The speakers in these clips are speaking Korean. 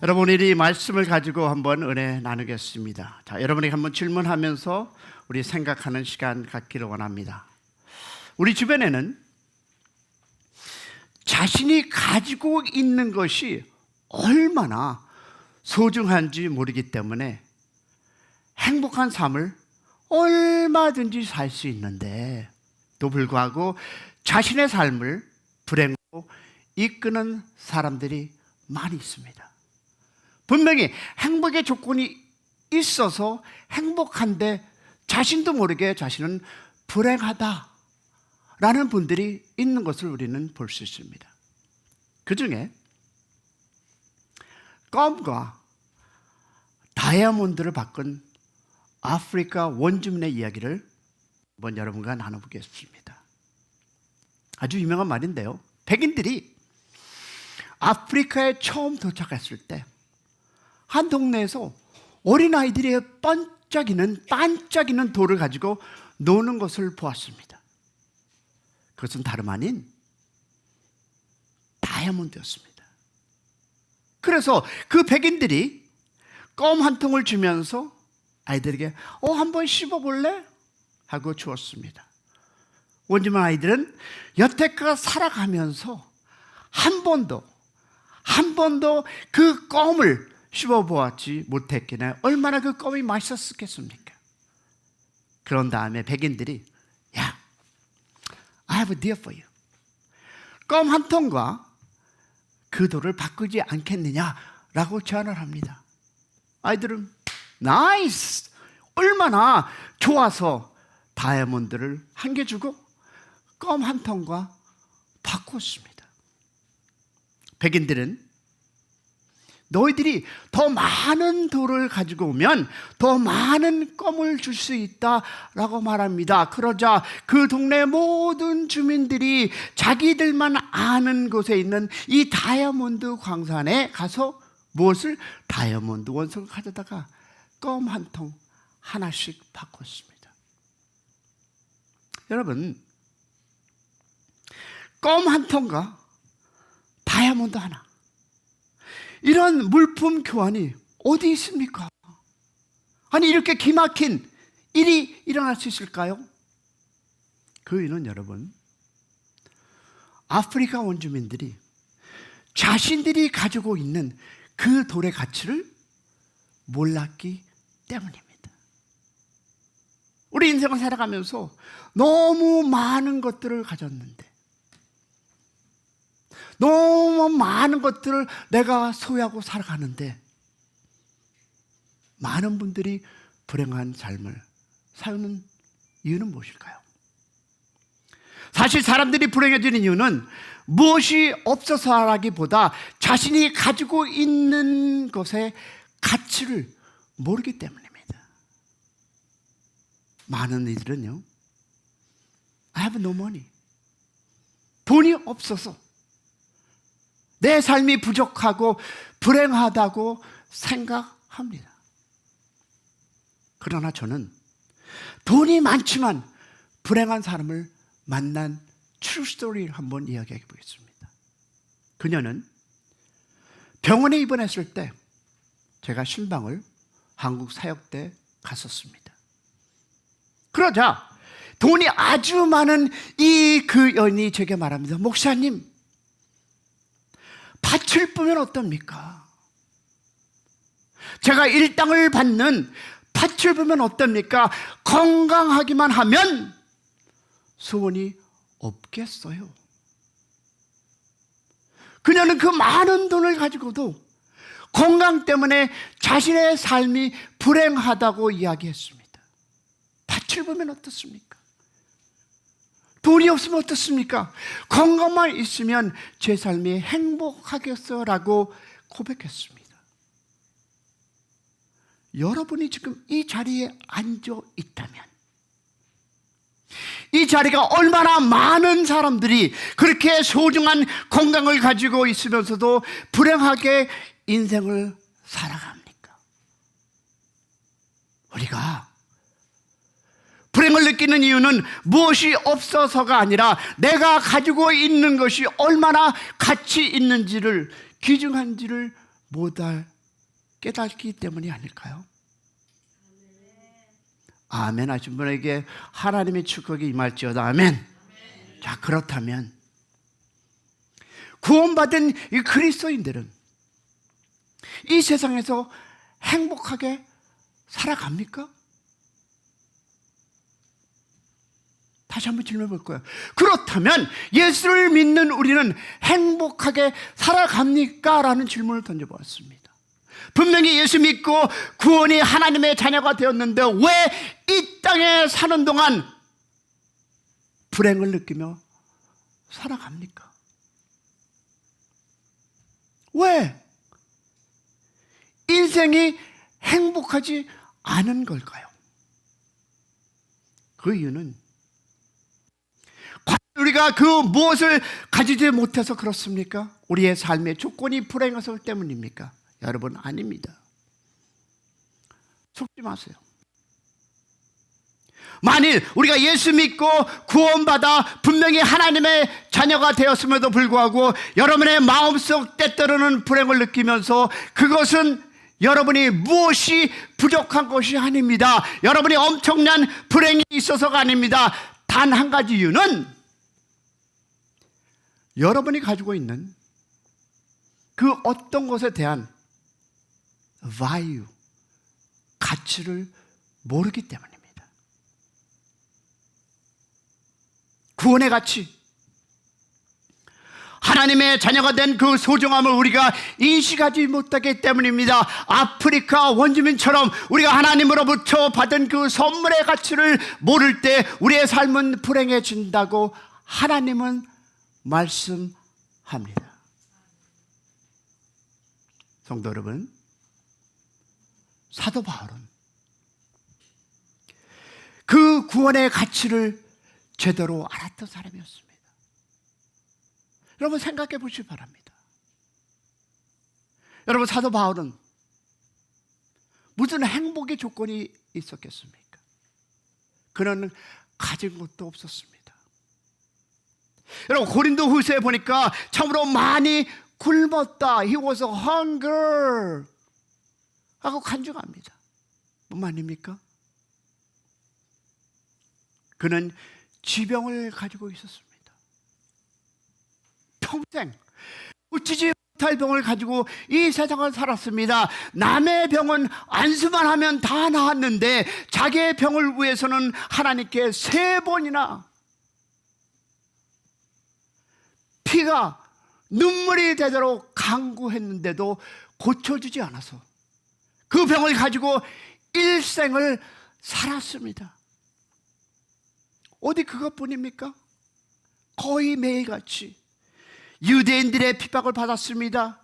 여러분, 오늘 이 말씀을 가지고 한번 은혜 나누겠습니다. 자, 여러분에게 한번 질문하면서 우리 생각하는 시간 갖기를 원합니다. 우리 주변에는 자신이 가지고 있는 것이 얼마나 소중한지 모르기 때문에 행복한 삶을 얼마든지 살 수 있는데, 또 불구하고 자신의 삶을 불행으로 이끄는 사람들이 많이 있습니다. 분명히 행복의 조건이 있어서 행복한데 자신도 모르게 자신은 불행하다라는 분들이 있는 것을 우리는 볼 수 있습니다. 그 중에 껌과 다이아몬드를 바꾼 아프리카 원주민의 이야기를 한번 여러분과 나눠보겠습니다. 아주 유명한 말인데요, 백인들이 아프리카에 처음 도착했을 때 한 동네에서 어린아이들이 반짝이는 돌을 가지고 노는 것을 보았습니다. 그것은 다름 아닌 다이아몬드였습니다. 그래서 그 백인들이 껌 한 통을 주면서 아이들에게 한번 씹어볼래? 하고 주었습니다. 원주민 아이들은 여태까지 살아가면서 한 번도 그 껌을 씹어보았지 못했기에 얼마나 그 껌이 맛있었겠습니까? 그런 다음에 백인들이 야, I have a deal for you. 껌 한 통과 그 돌을 바꾸지 않겠느냐라고 제안을 합니다. 아이들은 나이스! 얼마나 좋아서 다이아몬드를 한 개 주고 껌 한 통과 바꿨습니다. 백인들은 너희들이 더 많은 돌을 가지고 오면 더 많은 껌을 줄 수 있다라고 말합니다. 그러자 그 동네 모든 주민들이 자기들만 아는 곳에 있는 이 다이아몬드 광산에 가서 무엇을? 다이아몬드 원석을 가져다가 껌 한 통 하나씩 바꿨습니다. 여러분, 껌 한 통과 다이아몬드 하나, 이런 물품 교환이 어디 있습니까? 아니, 이렇게 기막힌 일이 일어날 수 있을까요? 그 이유는 여러분, 아프리카 원주민들이 자신들이 가지고 있는 그 돌의 가치를 몰랐기 때문입니다. 우리 인생을 살아가면서 너무 많은 것들을 가졌는데, 너무 많은 것들을 내가 소유하고 살아가는데 많은 분들이 불행한 삶을 사는 이유는 무엇일까요? 사실 사람들이 불행해지는 이유는 무엇이 없어서라기보다 자신이 가지고 있는 것의 가치를 모르기 때문입니다. 많은 이들은요, I have no money. 돈이 없어서 내 삶이 부족하고 불행하다고 생각합니다. 그러나 저는 돈이 많지만 불행한 사람을 만난 true story를 한번 이야기해 보겠습니다. 그녀는 병원에 입원했을 때 제가 신방을 한국 사역대 갔었습니다. 그러자 돈이 아주 많은 그 여인이 제게 말합니다. 목사님, 밭을 뿌면 어떻습니까? 제가 일당을 받는 밭을 뿌면 어떻습니까? 건강하기만 하면 소원이 없겠어요. 그녀는 그 많은 돈을 가지고도 건강 때문에 자신의 삶이 불행하다고 이야기했습니다. 밭을 보면 어떻습니까? 돈이 없으면 어떻습니까? 건강만 있으면 제 삶이 행복하겠어라고 고백했습니다. 여러분이 지금 이 자리에 앉아 있다면, 이 자리가 얼마나 많은 사람들이 그렇게 소중한 건강을 가지고 있으면서도 불행하게 인생을 살아갑니까? 우리가 불행을 느끼는 이유는 무엇이 없어서가 아니라 내가 가지고 있는 것이 얼마나 가치 있는지를, 귀중한지를 못 깨닫기 때문이 아닐까요? 아멘 하신 분에게 하나님의 축복이 임할지어다. 아멘. 자, 그렇다면 구원받은 이 그리스도인들은 이 세상에서 행복하게 살아갑니까? 다시 한번 질문해 볼 거예요. 그렇다면 예수를 믿는 우리는 행복하게 살아갑니까? 라는 질문을 던져보았습니다. 분명히 예수 믿고 구원이 하나님의 자녀가 되었는데 왜 이 땅에 사는 동안 불행을 느끼며 살아갑니까? 왜 인생이 행복하지 않은 걸까요? 그 이유는 우리가 그 무엇을 가지지 못해서 그렇습니까? 우리의 삶의 조건이 불행해서 때문입니까? 여러분, 아닙니다. 속지 마세요. 만일 우리가 예수 믿고 구원받아 분명히 하나님의 자녀가 되었음에도 불구하고 여러분의 마음속 때때로는 불행을 느끼면서 그것은 여러분이 무엇이 부족한 것이 아닙니다. 여러분이 엄청난 불행이 있어서가 아닙니다. 단 한 가지 이유는 여러분이 가지고 있는 그 어떤 것에 대한 value, 가치를 모르기 때문입니다. 구원의 가치, 하나님의 자녀가 된 그 소중함을 우리가 인식하지 못하기 때문입니다. 아프리카 원주민처럼 우리가 하나님으로부터 받은 그 선물의 가치를 모를 때 우리의 삶은 불행해진다고 하나님은 말씀합니다. 성도 여러분, 사도 바울은 그 구원의 가치를 제대로 알았던 사람이었습니다. 여러분, 생각해 보시기 바랍니다. 여러분, 사도 바울은 무슨 행복의 조건이 있었겠습니까? 그는 가진 것도 없었습니다. 여러분, 고린도 후서에 보니까 참으로 많이 굶었다. He was hunger 하고 간증합니다. 뭔 말입니까? 그는 지병을 가지고 있었습니다. 평생 고치지 못할 병을 가지고 이 세상을 살았습니다. 남의 병은 안수만 하면 다 나았는데 자기의 병을 위해서는 하나님께 3번이나 피가 눈물이 되도록 간구했는데도 고쳐주지 않아서 그 병을 가지고 일생을 살았습니다. 어디 그것뿐입니까? 거의 매일같이 유대인들의 핍박을 받았습니다.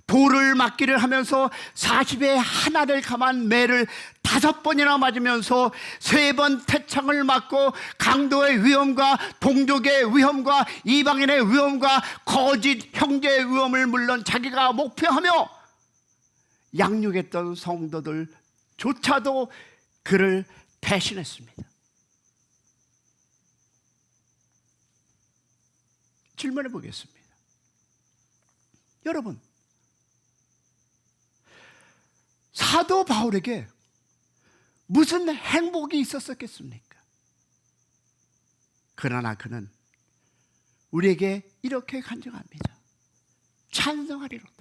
돌을 맞기를 하면서 40에 하나를 감한 매를 5번이나 맞으면서 3번 태창을 맞고 강도의 위험과 동족의 위험과 이방인의 위험과 거짓 형제의 위험을 물론 자기가 목표하며 양육했던 성도들조차도 그를 배신했습니다. 질문해 보겠습니다. 여러분, 사도 바울에게 무슨 행복이 있었겠습니까? 그러나 그는 우리에게 이렇게 간증합니다. 찬송하리로다.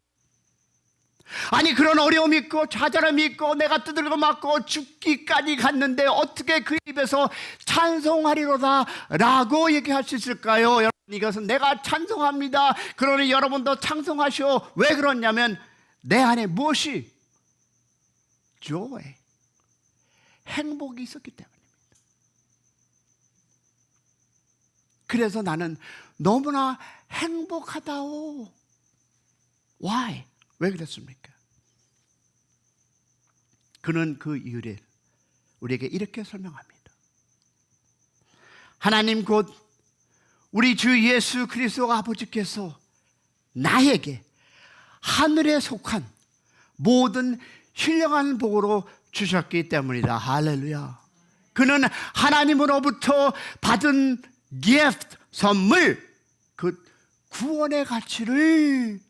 아니, 그런 어려움이 있고 좌절함이 있고 내가 두들겨 맞고 죽기까지 갔는데 어떻게 그 입에서 찬송하리로다 라고 얘기할 수 있을까요? 여러분, 이것은 내가 찬송합니다. 그러니 여러분도 찬송하시오. 왜 그러냐면 내 안에 무엇이 joy, 행복이 있었기 때문입니다. 그래서 나는 너무나 행복하다오. Why? 왜 그랬습니까? 그는 그 이유를 우리에게 이렇게 설명합니다. 하나님 곧 우리 주 예수 그리스도 아버지께서 나에게 하늘에 속한 모든 신령한 복으로 주셨기 때문이다. 할렐루야. 그는 하나님으로부터 받은 gift, 선물, 그 구원의 가치를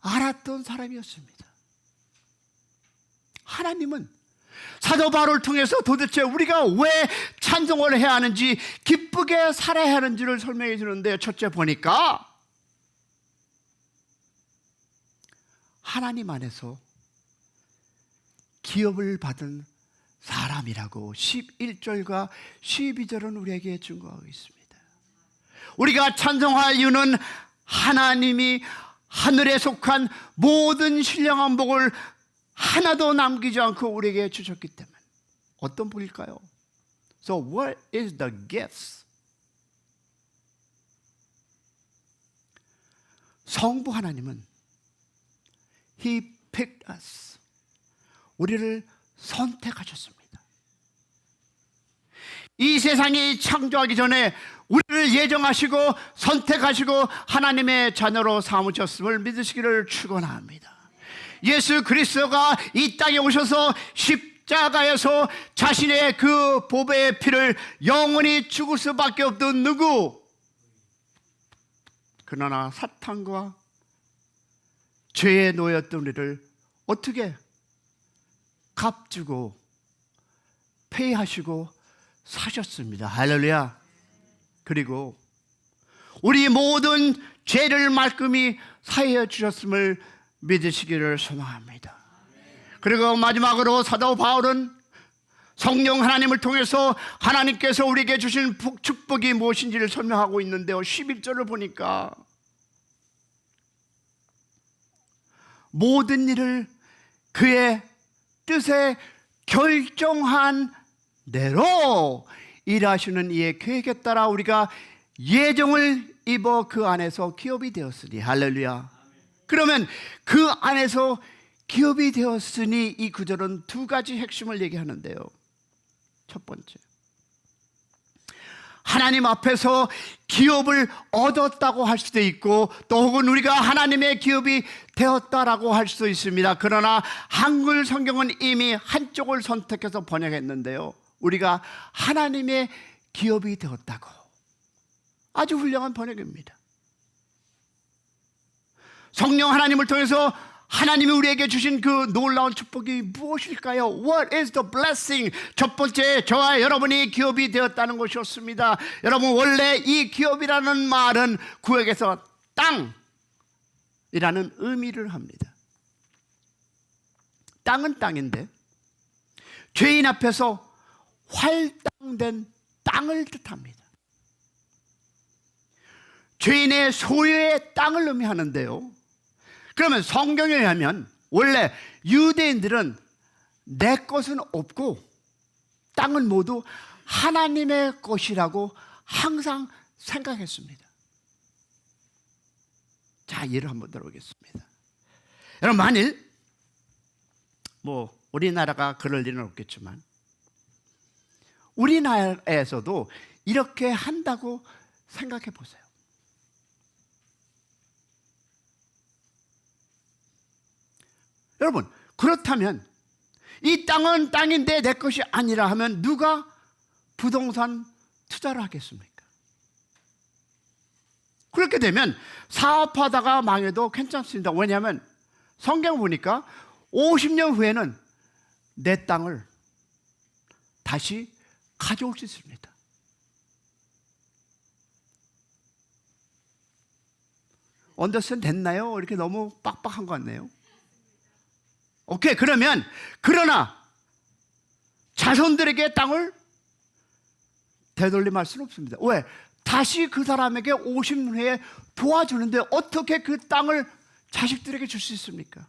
알았던 사람이었습니다. 하나님은 사도 바울을 통해서 도대체 우리가 왜 찬송을 해야 하는지, 기쁘게 살아야 하는지를 설명해 주는데요. 첫째 보니까 하나님 안에서 기업을 받은 사람이라고 11절과 12절은 우리에게 증거하고 있습니다. 우리가 찬송할 이유는 하나님이 하늘에 속한 모든 신령한 복을 하나도 남기지 않고 우리에게 주셨기 때문에. 어떤 복일까요? So what is the gifts? 성부 하나님은 He picked us. 우리를 선택하셨습니다. 이 세상이 창조하기 전에 우리를 예정하시고 선택하시고 하나님의 자녀로 삼으셨음을 믿으시기를 축원합니다. 예수 그리스도가 이 땅에 오셔서 십자가에서 자신의 그 보배의 피를 영원히 죽을 수밖에 없던 누구? 그러나 사탄과 죄에 놓였던 우리를 어떻게 값주고 페이하시고 사셨습니다. 할렐루야. 그리고 우리 모든 죄를 말끔히 사하여 주셨음을 믿으시기를 소망합니다. 그리고 마지막으로 사도 바울은 성령 하나님을 통해서 하나님께서 우리에게 주신 축복이 무엇인지를 설명하고 있는데요. 11절을 보니까 모든 일을 그의 뜻에 결정한 대로 일하시는 이의 계획에 따라 우리가 예정을 입어 그 안에서 기업이 되었으니. 할렐루야. 그러면 그 안에서 기업이 되었으니, 이 구절은 두 가지 핵심을 얘기하는데요. 첫 번째, 하나님 앞에서 기업을 얻었다고 할 수도 있고, 또 혹은 우리가 하나님의 기업이 되었다라고 할 수도 있습니다. 그러나 한글 성경은 이미 한쪽을 선택해서 번역했는데요. 우리가 하나님의 기업이 되었다고. 아주 훌륭한 번역입니다. 성령 하나님을 통해서 하나님이 우리에게 주신 그 놀라운 축복이 무엇일까요? What is the blessing? 첫 번째, 저와 여러분이 기업이 되었다는 것이었습니다. 여러분, 원래 이 기업이라는 말은 구약에서 땅이라는 의미를 합니다. 땅은 땅인데 죄인 앞에서 활당된 땅을 뜻합니다. 죄인의 소유의 땅을 의미하는데요. 그러면 성경에 의하면 원래 유대인들은 내 것은 없고 땅은 모두 하나님의 것이라고 항상 생각했습니다. 자, 예를 한번 들어보겠습니다. 여러분, 만일 우리나라가 그럴 일은 없겠지만 우리나라에서도 이렇게 한다고 생각해 보세요. 여러분, 그렇다면 이 땅은 땅인데 내 것이 아니라 하면 누가 부동산 투자를 하겠습니까? 그렇게 되면 사업하다가 망해도 괜찮습니다. 왜냐하면 성경 보니까 50년 후에는 내 땅을 다시 가져올 수 있습니다. 언더스탠 됐나요? 이렇게 너무 빡빡한 것 같네요. 오케이, 그러나 자손들에게 땅을 되돌림할 수는 없습니다. 왜? 다시 그 사람에게 50년 후에 도와주는데 어떻게 그 땅을 자식들에게 줄 수 있습니까?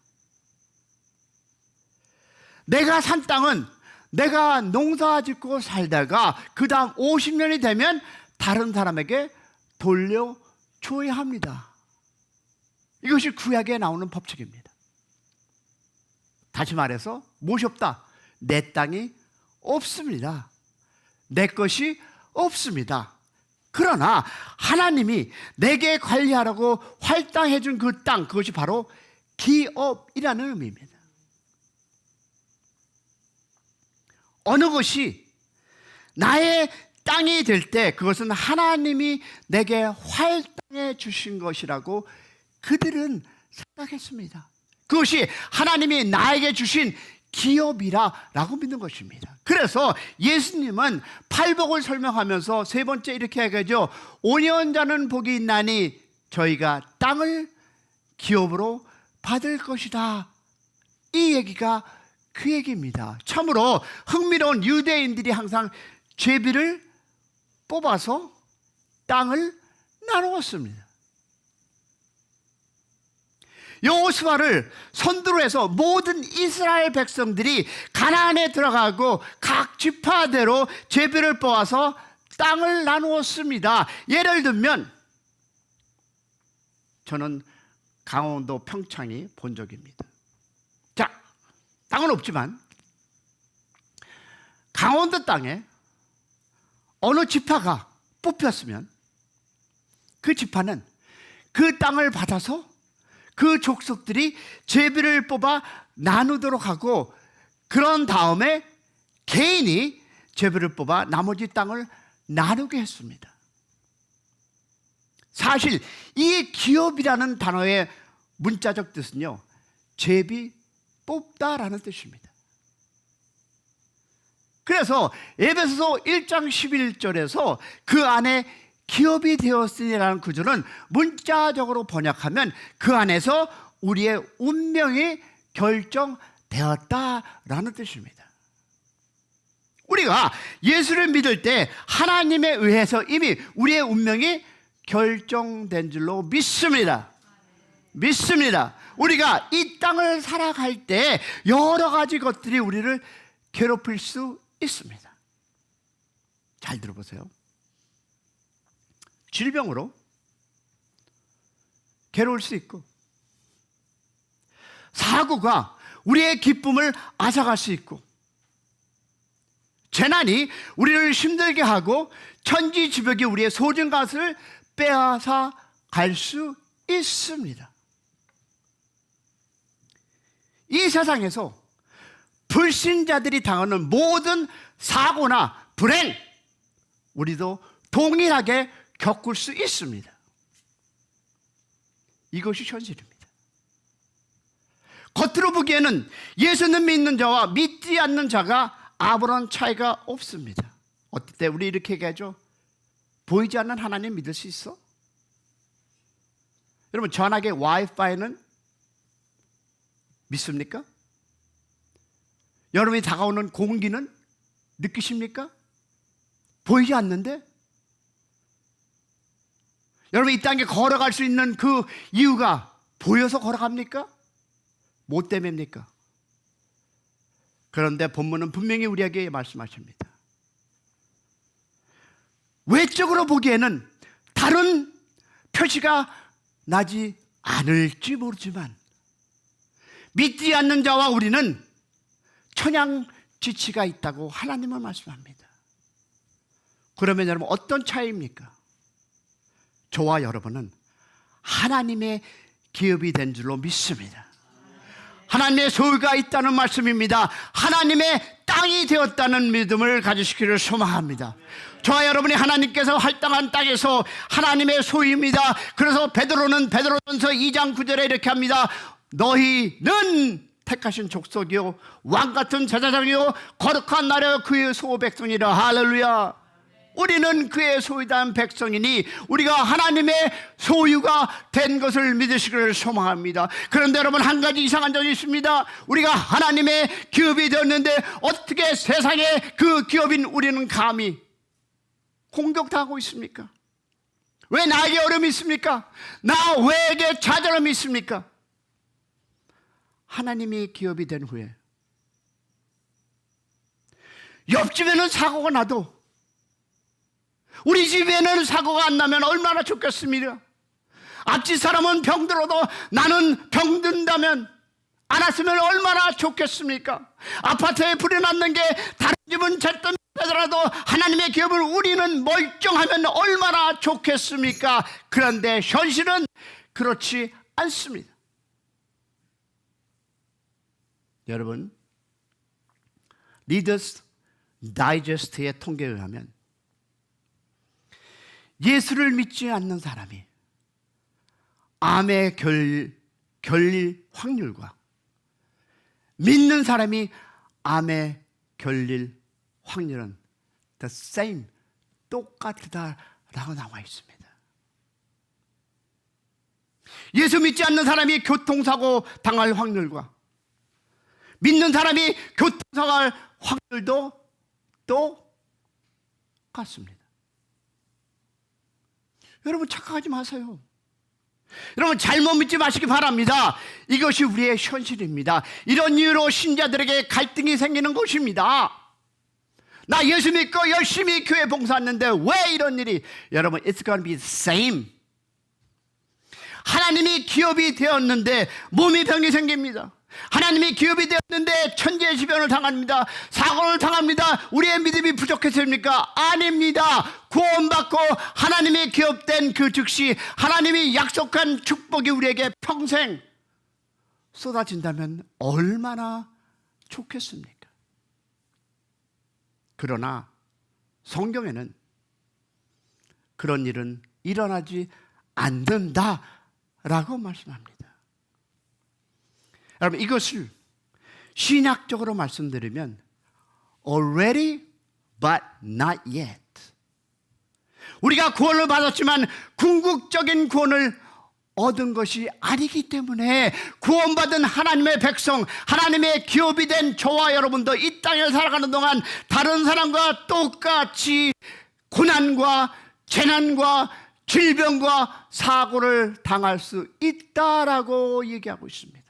내가 산 땅은 내가 농사 짓고 살다가 그 다음 50년이 되면 다른 사람에게 돌려줘야 합니다. 이것이 구약에 나오는 법칙입니다. 다시 말해서 무엇이 없다? 내 땅이 없습니다. 내 것이 없습니다. 그러나 하나님이 내게 관리하라고 할당해 준 그 땅, 그것이 바로 기업이라는 의미입니다. 어느 것이 나의 땅이 될 때 그것은 하나님이 내게 활당해 주신 것이라고 그들은 생각했습니다. 그것이 하나님이 나에게 주신 기업이라고 믿는 것입니다. 그래서 예수님은 팔복을 설명하면서 세 번째 이렇게 얘기하죠. 온유한 복이 있나니 저희가 땅을 기업으로 받을 것이다. 이 얘기가 그 얘기입니다. 참으로 흥미로운 유대인들이 항상 제비를 뽑아서 땅을 나누었습니다. 여호수아를 선두로 해서 모든 이스라엘 백성들이 가나안에 들어가고 각 지파대로 제비를 뽑아서 땅을 나누었습니다. 예를 들면 저는 강원도 평창이 본적입니다. 자, 땅은 없지만 강원도 땅에 어느 지파가 뽑혔으면 그 지파는 그 땅을 받아서 그 족속들이 제비를 뽑아 나누도록 하고, 그런 다음에 개인이 제비를 뽑아 나머지 땅을 나누게 했습니다. 사실 이 기업이라는 단어의 문자적 뜻은요, 제비 뽑다라는 뜻입니다. 그래서 에베소서 1장 11절에서 그 안에 기업이 되었으니라는 구절은 문자적으로 번역하면 그 안에서 우리의 운명이 결정되었다라는 뜻입니다. 우리가 예수를 믿을 때 하나님에 의해서 이미 우리의 운명이 결정된 줄로 믿습니다. 믿습니다. 우리가 이 땅을 살아갈 때 여러 가지 것들이 우리를 괴롭힐 수 있습니다. 잘 들어보세요. 질병으로 괴로울 수 있고, 사고가 우리의 기쁨을 앗아갈 수 있고, 재난이 우리를 힘들게 하고 천지지벽이 우리의 소중한 것을 빼앗아 갈 수 있습니다. 이 세상에서 불신자들이 당하는 모든 사고나 불행, 우리도 동일하게 겪을 수 있습니다. 이것이 현실입니다. 겉으로 보기에는 예수님 믿는 자와 믿지 않는 자가 아무런 차이가 없습니다. 어떨 때 우리 이렇게 얘기하죠. 보이지 않는 하나님 믿을 수 있어? 여러분, 전화기 와이파이는 믿습니까? 여러분이 다가오는 공기는 느끼십니까? 보이지 않는데? 여러분, 이 땅에 걸어갈 수 있는 그 이유가 보여서 걸어갑니까? 뭐 때문입니까? 그런데 본문은 분명히 우리에게 말씀하십니다. 외적으로 보기에는 다른 표시가 나지 않을지 모르지만 믿지 않는 자와 우리는 천양지치가 있다고 하나님은 말씀합니다. 그러면 여러분, 어떤 차이입니까? 저와 여러분은 하나님의 기업이 된 줄로 믿습니다. 하나님의 소유가 있다는 말씀입니다. 하나님의 땅이 되었다는 믿음을 가지시기를 소망합니다. 저와 여러분이 하나님께서 할당한 땅에서 하나님의 소유입니다. 그래서 베드로는 베드로전서 2장 9절에 이렇게 합니다. 너희는 택하신 족속이요 왕같은 제사장이요 거룩한 나라요 그의 소 백성이라. 할렐루야. 우리는 그의 소유된 백성이니 우리가 하나님의 소유가 된 것을 믿으시기를 소망합니다. 그런데 여러분, 한 가지 이상한 점이 있습니다. 우리가 하나님의 기업이 되었는데 어떻게 세상의 그 기업인 우리는 감히 공격당하고 있습니까? 왜 나에게 어려움이 있습니까? 나 왜에게 좌절함이 있습니까? 하나님이 기업이 된 후에 옆집에는 사고가 나도 우리 집에는 사고가 안 나면 얼마나 좋겠습니까? 앞집 사람은 병들어도 나는 병든다면 안 왔으면 얼마나 좋겠습니까? 아파트에 불이 났는 게 다른 집은 잿더미 되더라도 하나님의 기업을 우리는 멀쩡하면 얼마나 좋겠습니까? 그런데 현실은 그렇지 않습니다. 여러분, 리더스 다이제스트의 통계에 의하면 예수를 믿지 않는 사람이 암에 걸릴 확률과 믿는 사람이 암에 걸릴 확률은 the same, 똑같다라고 나와 있습니다. 예수 믿지 않는 사람이 교통사고 당할 확률과 믿는 사람이 교통사고 할 확률도 똑같습니다. 여러분 착각하지 마세요. 여러분 잘못 믿지 마시기 바랍니다. 이것이 우리의 현실입니다. 이런 이유로 신자들에게 갈등이 생기는 것입니다. 나 예수 믿고 열심히 교회 봉사했는데 왜 이런 일이? 여러분, it's going to be the same. 하나님이 기업이 되었는데 몸이 병이 생깁니다. 하나님이 기업이 되었는데 천재지변을 당합니다. 사고를 당합니다. 우리의 믿음이 부족했습니까? 아닙니다. 구원받고 하나님의 기업된 그 즉시 하나님이 약속한 축복이 우리에게 평생 쏟아진다면 얼마나 좋겠습니까? 그러나 성경에는 그런 일은 일어나지 않는다라고 말씀합니다. 여러분, 이것을 신학적으로 말씀드리면 already but not yet. 우리가 구원을 받았지만 궁극적인 구원을 얻은 것이 아니기 때문에 구원받은 하나님의 백성, 하나님의 기업이 된 저와 여러분도 이 땅에 살아가는 동안 다른 사람과 똑같이 고난과 재난과 질병과 사고를 당할 수 있다라고 얘기하고 있습니다.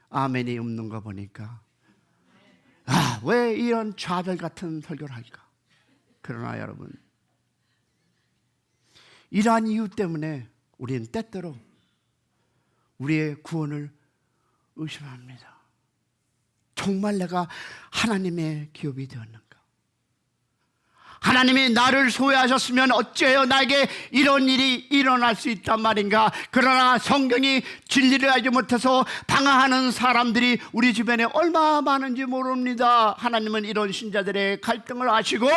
아멘이 없는 거 보니까 왜 이런 좌절 같은 설교를 할까? 그러나 여러분, 이러한 이유 때문에 우리는 때때로 우리의 구원을 의심합니다. 정말 내가 하나님의 기업이 되었는가? 하나님이 나를 소유하셨으면 어째요 나에게 이런 일이 일어날 수 있단 말인가? 그러나 성경이 진리를 알지 못해서 방황하는 사람들이 우리 주변에 얼마나 많은지 모릅니다. 하나님은 이런 신자들의 갈등을 아시고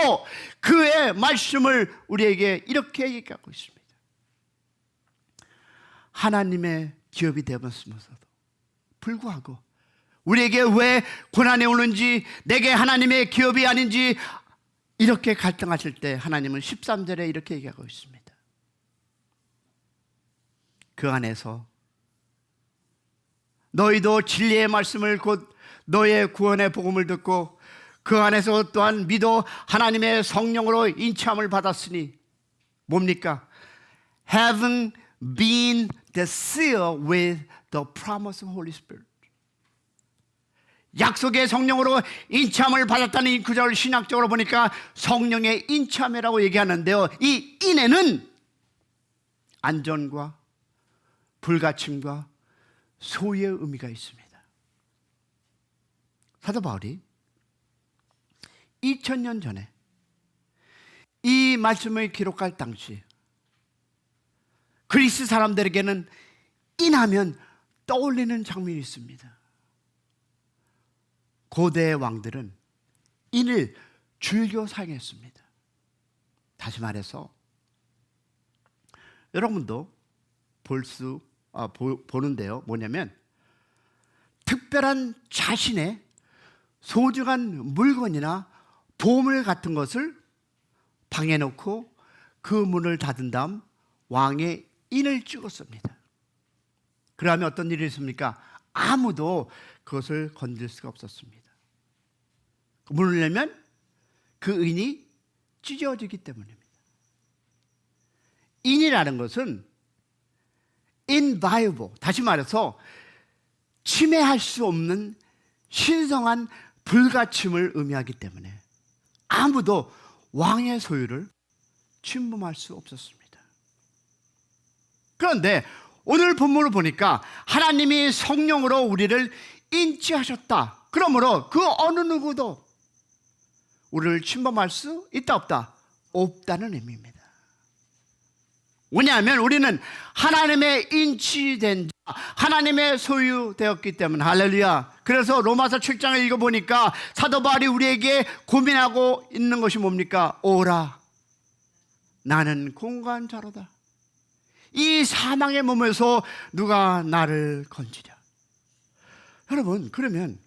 그의 말씀을 우리에게 이렇게 얘기하고 있습니다. 하나님의 기업이 되었으면서도 불구하고 우리에게 왜 고난이 오는지, 내게 하나님의 기업이 아닌지 이렇게 갈등하실 때 하나님은 13절에 이렇게 얘기하고 있습니다. 그 안에서 너희도 진리의 말씀을 곧 너의 구원의 복음을 듣고 그 안에서 또한 믿어 하나님의 성령으로 인치함을 받았으니 뭡니까? Having been the seal with the promise of Holy Spirit. 약속의 성령으로 인참을 받았다는 이 구절을 신학적으로 보니까 성령의 인참이라고 얘기하는데요, 이 인에는 안전과 불가침과 소유의 의미가 있습니다. 사도 바울이 2000년 전에 이 말씀을 기록할 당시 그리스 사람들에게는 인하면 떠올리는 장면이 있습니다. 고대 왕들은 인을 즐겨 사용했습니다. 다시 말해서 여러분도 보는데요, 뭐냐면 특별한 자신의 소중한 물건이나 보물 같은 것을 방에 놓고 그 문을 닫은 다음 왕의 인을 찍었습니다. 그러면 어떤 일이 있습니까? 아무도 그것을 건들 수가 없었습니다. 문을 열면 그 인이 찢어지기 때문입니다. 인이라는 것은 inviolable, 다시 말해서 침해할 수 없는 신성한 불가침을 의미하기 때문에 아무도 왕의 소유를 침범할 수 없었습니다. 그런데 오늘 본문을 보니까 하나님이 성령으로 우리를 인치하셨다. 그러므로 그 어느 누구도 우리를 침범할 수 있다 없다? 없다는 의미입니다. 왜냐하면 우리는 하나님의 인치된 자, 하나님의 소유되었기 때문에. 할렐루야. 그래서 로마서 7장을 읽어보니까 사도 바울이 우리에게 고민하고 있는 것이 뭡니까? 오라, 나는 공고한 자로다. 이 사망의 몸에서 누가 나를 건지랴. 여러분, 그러면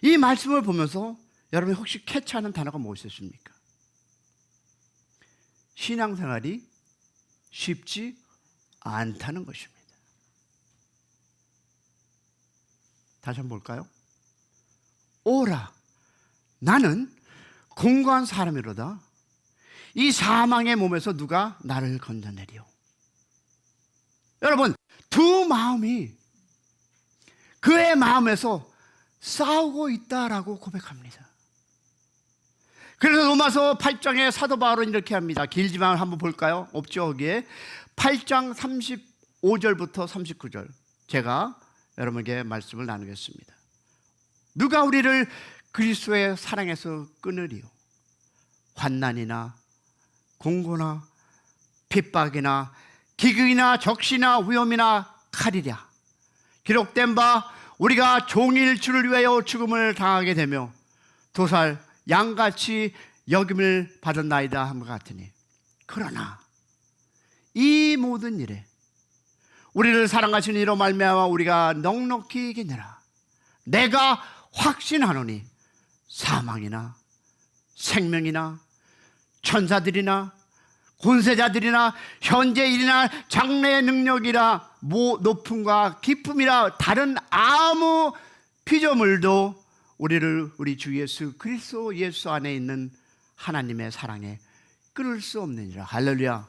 이 말씀을 보면서 여러분 혹시 캐치하는 단어가 무엇이십니까? 신앙생활이 쉽지 않다는 것입니다. 다시 한번 볼까요? 오라, 나는 공고한 사람이로다. 이 사망의 몸에서 누가 나를 건져내리오. 여러분, 두 마음이 그의 마음에서 싸우고 있다라고 고백합니다. 그래서 로마서 8장에 사도 바울은 이렇게 합니다. 길지만 한번 볼까요? 없죠, 거기에. 8장 35절부터 39절 제가 여러분에게 말씀을 나누겠습니다. 누가 우리를 그리스도의 사랑에서 끊으리요? 환난이나 공고나 핍박이나 기근이나 적시나 위험이나 칼이랴. 기록된 바 우리가 종일 주를 위하여 죽음을 당하게 되며 도살 양같이 여김을 받았나이다 함과 같으니, 그러나 이 모든 일에 우리를 사랑하시는 이로 말미암아 우리가 넉넉히 이기느라 내가 확신하노니 사망이나 생명이나 천사들이나 권세자들이나 현재 일이나 장래의 능력이라 높음과 깊음이라 다른 아무 피조물도 우리를 우리 주 예수 그리스도 예수 안에 있는 하나님의 사랑에 끊을 수 없느니라. 할렐루야.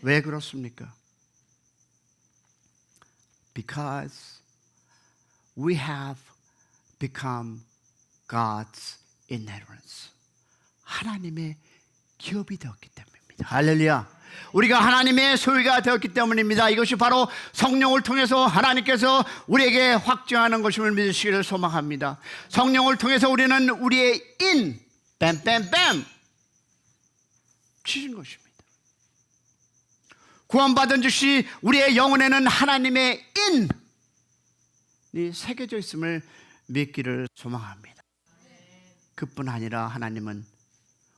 왜 그렇습니까? Because we have become God's inheritance. 하나님의 기업이 되었기 때문입니다. 할렐루야. 우리가 하나님의 소유가 되었기 때문입니다. 이것이 바로 성령을 통해서 하나님께서 우리에게 확증하는 것임을 믿으시기를 소망합니다. 성령을 통해서 우리는 우리의 뺨 치신 것입니다. 구원받은 즉시 우리의 영혼에는 하나님의 이 새겨져 있음을 믿기를 소망합니다. 그뿐 아니라 하나님은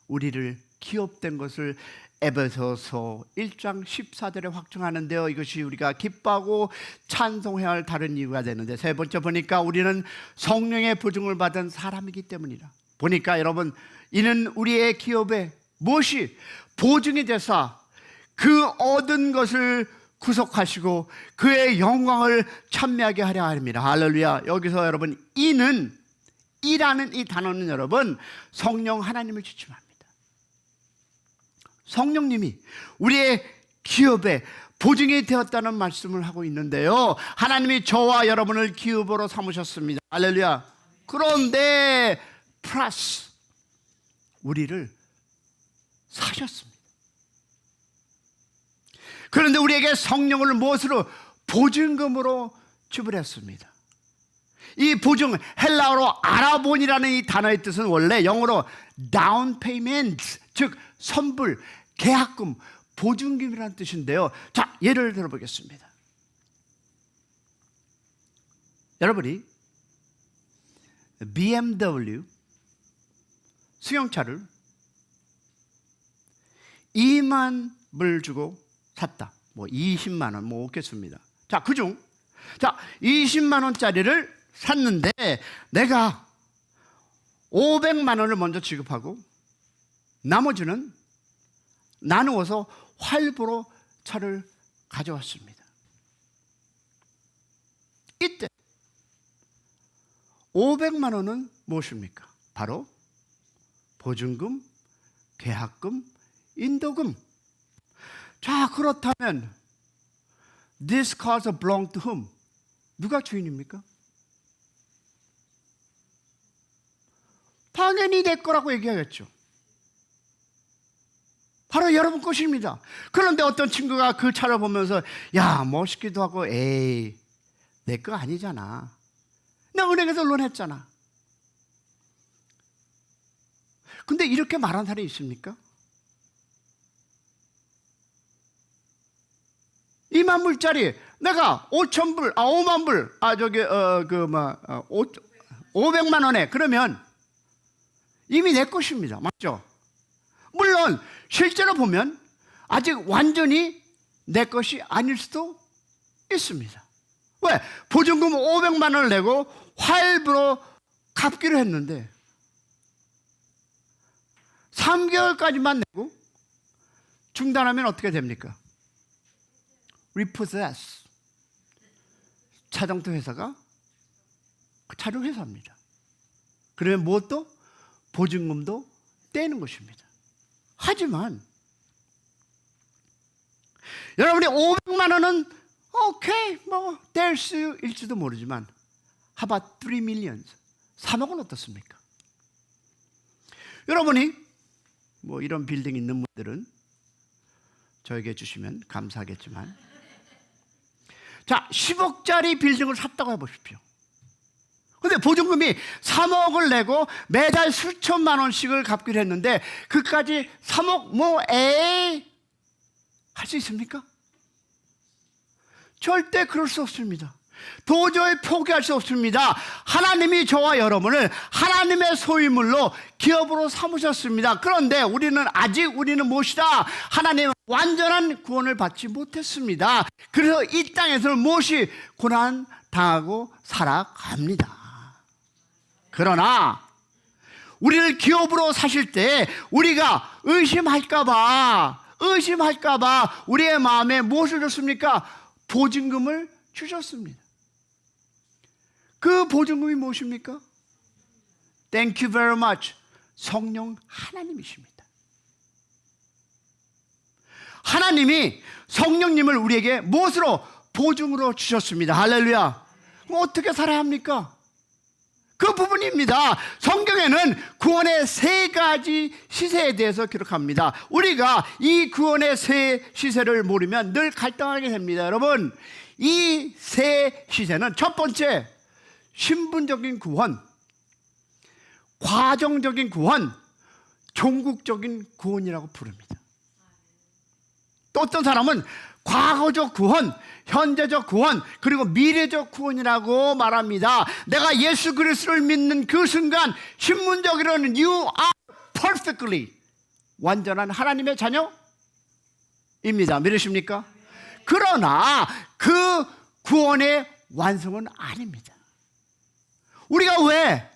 우리를 기업된 것을 에베소서 1장 14절에 확증하는데요. 이것이 우리가 기뻐하고 찬송해야 할 다른 이유가 되는데, 세 번째 보니까 우리는 성령의 보증을 받은 사람이기 때문이라. 보니까 여러분, 이는 우리의 기업에 무엇이 보증이 되사 그 얻은 것을 구속하시고 그의 영광을 찬미하게 하려 함이라. 할렐루야. 여기서 여러분, 이라는 이 단어는 여러분 성령 하나님을 지칭합니다. 성령님이 우리의 기업에 보증이 되었다는 말씀을 하고 있는데요, 하나님이 저와 여러분을 기업으로 삼으셨습니다. 할렐루야. 그런데 플러스 우리를 사셨습니다. 그런데 우리에게 성령을 무엇으로? 보증금으로 지불했습니다. 이 보증, 헬라어로 아라본이라는 이 단어의 뜻은 원래 영어로 down payment, 즉 선불, 계약금, 보증금이라는 뜻인데요. 자, 예를 들어보겠습니다. 여러분이 BMW 승용차를 2만 불 주고 샀다. 20만 원 없겠습니다. 자, 그중 20만 원짜리를 샀는데 내가 500만 원을 먼저 지급하고 나머지는 나누어서 할부로 차를 가져왔습니다. 이때 500만 원은 무엇입니까? 바로 보증금, 계약금, 인도금. 자, 그렇다면 This car belongs to whom? 누가 주인입니까? 당연히 내 거라고 얘기하겠죠. 바로 여러분 것입니다. 그런데 어떤 친구가 그 차를 보면서 야, 멋있기도 하고 에이, 내 거 아니잖아. 내가 은행에서 론했잖아. 근데 이렇게 말하는 사람이 있습니까? 2만 불짜리 내가 5천 불, 5만 불, 500만 원에, 그러면 이미 내 것입니다. 맞죠? 물론 실제로 보면 아직 완전히 내 것이 아닐 수도 있습니다. 왜? 보증금 500만 원을 내고 할부로 갚기로 했는데 3개월까지만 내고 중단하면 어떻게 됩니까? repossess. 자동차 회사가 자료 회사입니다. 그러면 무엇도? 보증금도 떼는 것입니다. 하지만 여러분이 500만 원은 오케이 뭐 뗄 수일지도 모르지만 how about 3 million? 3억은 어떻습니까? 여러분이 뭐 이런 빌딩 있는 분들은 저에게 주시면 감사하겠지만 자 10억짜리 빌딩을 샀다고 해보십시오. 근데 보증금이 3억을 내고 매달 수천만 원씩을 갚기로 했는데 그까지 3억 뭐 에이 할 수 있습니까? 절대 그럴 수 없습니다. 도저히 포기할 수 없습니다. 하나님이 저와 여러분을 하나님의 소유물로 기업으로 삼으셨습니다. 그런데 우리는 무엇이다? 하나님의 완전한 구원을 받지 못했습니다. 그래서 이 땅에서 무엇이 고난 당하고 살아갑니다. 그러나 우리를 기업으로 사실 때 우리가 의심할까봐 우리의 마음에 무엇을 줬습니까? 보증금을 주셨습니다. 그 보증금이 무엇입니까? Thank you very much. 성령 하나님이십니다. 하나님이 성령님을 우리에게 무엇으로? 보증으로 주셨습니다. 할렐루야. 그럼 어떻게 살아야 합니까? 그 부분입니다. 성경에는 구원의 3가지 시세에 대해서 기록합니다. 우리가 이 구원의 3 시세를 모르면 늘 갈등하게 됩니다. 여러분, 이 3 시세는 첫 번째, 신분적인 구원, 과정적인 구원, 종국적인 구원이라고 부릅니다. 또 어떤 사람은 과거적 구원, 현재적 구원, 그리고 미래적 구원이라고 말합니다. 내가 예수 그리스도를 믿는 그 순간 신문적으로는 You are perfectly 완전한 하나님의 자녀입니다. 믿으십니까? 그러나 그 구원의 완성은 아닙니다. 우리가 왜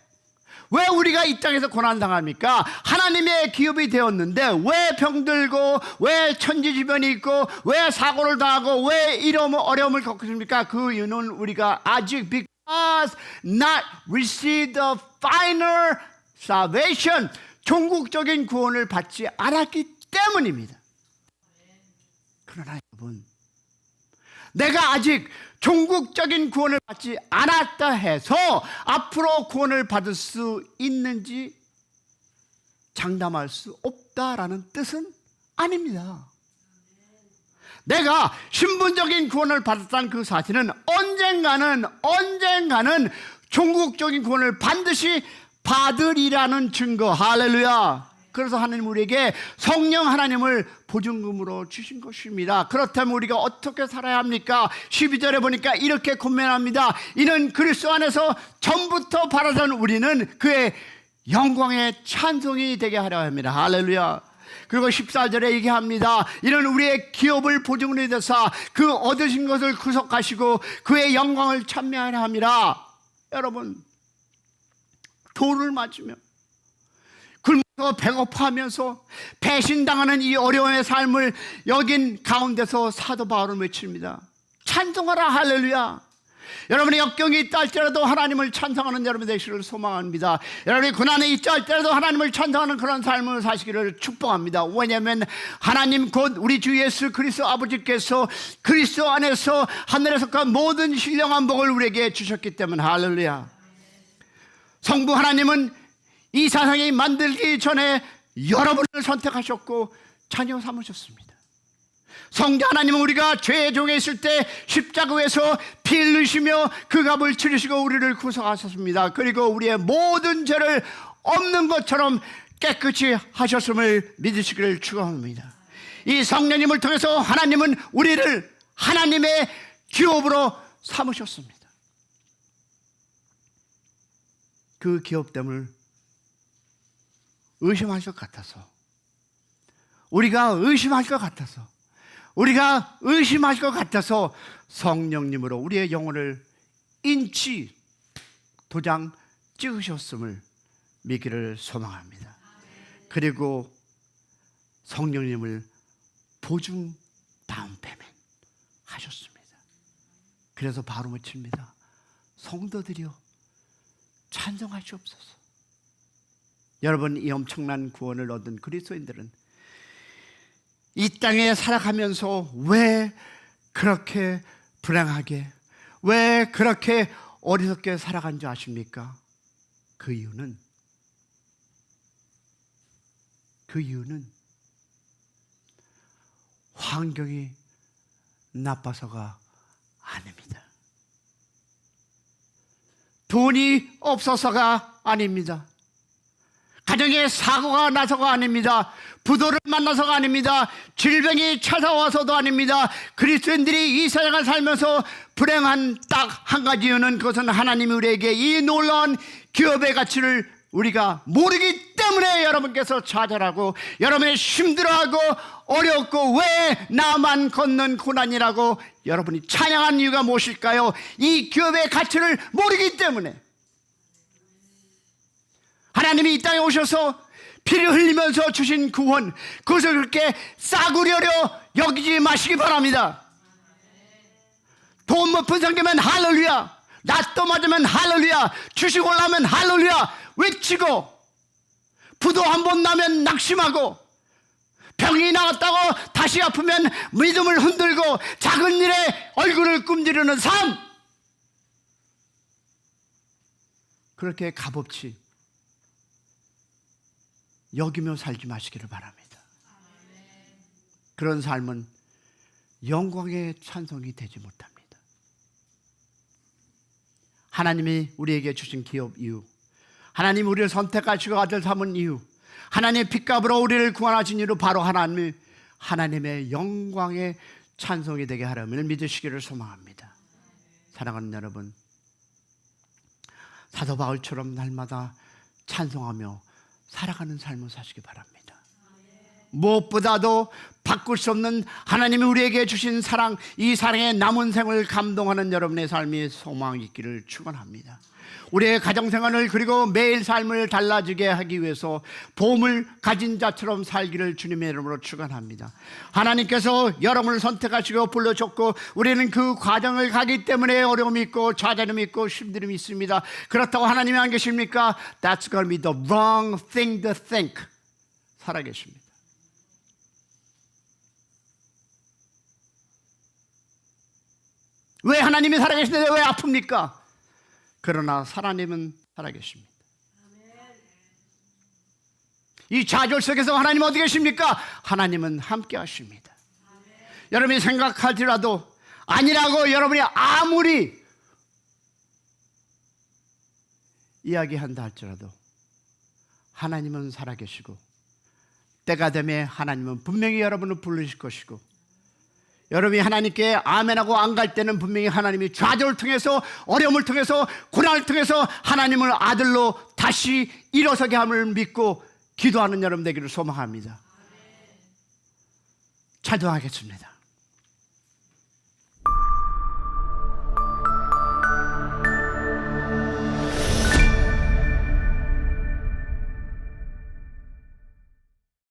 우리가 이 땅에서 고난당합니까? 하나님의 기업이 되었는데 왜 병들고 왜 천지지변이 있고 왜 사고를 당하고 왜 이런 어려움을 겪습니까? 그 이유는 우리가 아직 because not received the final salvation, 종국적인 구원을 받지 않았기 때문입니다. 그러나 여러분, 내가 아직 종국적인 구원을 받지 않았다 해서 앞으로 구원을 받을 수 있는지 장담할 수 없다라는 뜻은 아닙니다. 내가 신분적인 구원을 받았다는 그 사실은 언젠가는 종국적인 구원을 반드시 받으리라는 증거. 할렐루야. 그래서 하나님 우리에게 성령 하나님을 보증금으로 주신 것입니다. 그렇다면 우리가 어떻게 살아야 합니까? 12절에 보니까 이렇게 권면합니다. 이는 그리스도 안에서 전부터 바라던 우리는 그의 영광의 찬송이 되게 하려 합니다. 할렐루야. 그리고 14절에 얘기합니다. 이는 우리의 기업을 보증으로 대사 그 얻으신 것을 구속하시고 그의 영광을 찬미하려 합니다. 여러분, 돌을 맞으며 굶어서 배고파하면서 배신당하는 이 어려움의 삶을 여긴 가운데서 사도 바울은 외칩니다. 찬송하라. 할렐루야. 여러분의 역경이 있다 할지라도 하나님을 찬송하는 여러분 되시기를 소망합니다. 여러분이 고난이 있다 할지라도 하나님을 찬송하는 그런 삶을 사시기를 축복합니다. 왜냐하면 하나님 곧 우리 주 예수 그리스도 아버지께서 그리스도 안에서 하늘에서 그 모든 신령한 복을 우리에게 주셨기 때문에 할렐루야. 성부 하나님은 이 세상이 만들기 전에 여러분을 선택하셨고 자녀 삼으셨습니다. 성자 하나님은 우리가 죄의 종에 있을 때 십자가에서 피 흘리시며 그 값을 치르시고 우리를 구속하셨습니다. 그리고 우리의 모든 죄를 없는 것처럼 깨끗이 하셨음을 믿으시기를 축원합니다. 이 성령님을 통해서 하나님은 우리를 하나님의 기업으로 삼으셨습니다. 그 기업됨을 의심할 것 같아서, 우리가 의심할 것 같아서 우리가 의심할 것 같아서 성령님으로 우리의 영혼을 인치 도장 찍으셨음을 믿기를 소망합니다. 그리고 성령님을 보증 다운 페멘 하셨습니다. 그래서 바로 묻힙니다. 성도들이여 찬송하시옵소서. 여러분, 이 엄청난 구원을 얻은 그리스도인들은 이 땅에 살아가면서 왜 그렇게 불행하게, 왜 그렇게 어리석게 살아간 줄 아십니까? 그 이유는 환경이 나빠서가 아닙니다. 돈이 없어서가 아닙니다. 가정에 사고가 나서가 아닙니다. 부도를 만나서가 아닙니다. 질병이 찾아와서도 아닙니다. 그리스도인들이 이 세상을 살면서 불행한 딱 한 가지 이유는, 그것은 하나님이 우리에게 이 놀라운 기업의 가치를 우리가 모르기 때문에 여러분께서 좌절하고 여러분이 힘들어하고 어렵고 왜 나만 걷는 고난이라고 여러분이 찬양한 이유가 무엇일까요? 이 기업의 가치를 모르기 때문에. 하나님이 이 땅에 오셔서 피를 흘리면서 주신 구원, 그것을 그렇게 싸구려려 여기지 마시기 바랍니다. 돈 못 푼 상태면 할렐루야, 낫도 맞으면 할렐루야, 주식 올라면 할렐루야 외치고, 부도 한 번 나면 낙심하고, 병이 나왔다고 다시 아프면 믿음을 흔들고 작은 일에 얼굴을 꿈지르는 삶, 그렇게 값없이 여기며 살지 마시기를 바랍니다. 그런 삶은 영광의 찬송이 되지 못합니다. 하나님이 우리에게 주신 기업 이유, 하나님 우리를 선택하시고 아들 삼은 이유, 하나님의 핏값으로 우리를 구원하신 이유로 바로 하나님의 영광의 찬송이 되게 하려면 믿으시기를 소망합니다. 사랑하는 여러분, 사도 바울처럼 날마다 찬송하며 살아가는 삶을 사시기 바랍니다. 무엇보다도 바꿀 수 없는 하나님이 우리에게 주신 사랑, 이 사랑의 남은 생을 감동하는 여러분의 삶이 소망이 있기를 축원합니다. 우리의 가정생활을 그리고 매일 삶을 달라지게 하기 위해서 보험을 가진 자처럼 살기를 주님의 이름으로 축원합니다. 하나님께서 여러분을 선택하시고 불러줬고 우리는 그 과정을 가기 때문에 어려움이 있고 좌절함이 있고 힘듦이 있습니다. 그렇다고 하나님이 안 계십니까? That's going to be the wrong thing to think. 살아계십니다. 왜 하나님이 살아계시는데 왜 아픕니까? 그러나 하나님은 살아계십니다. 이 좌절 속에서 하나님 어디 계십니까? 하나님은 함께 하십니다. 여러분이 생각할지라도 아니라고 여러분이 아무리 이야기한다 할지라도 하나님은 살아계시고 때가 되면 하나님은 분명히 여러분을 부르실 것이고, 여러분이 하나님께 아멘하고 안 갈 때는 분명히 하나님이 좌절을 통해서, 어려움을 통해서, 고난을 통해서 하나님을 아들로 다시 일어서게 함을 믿고 기도하는 여러분 되기를 소망합니다. 찬송하겠습니다.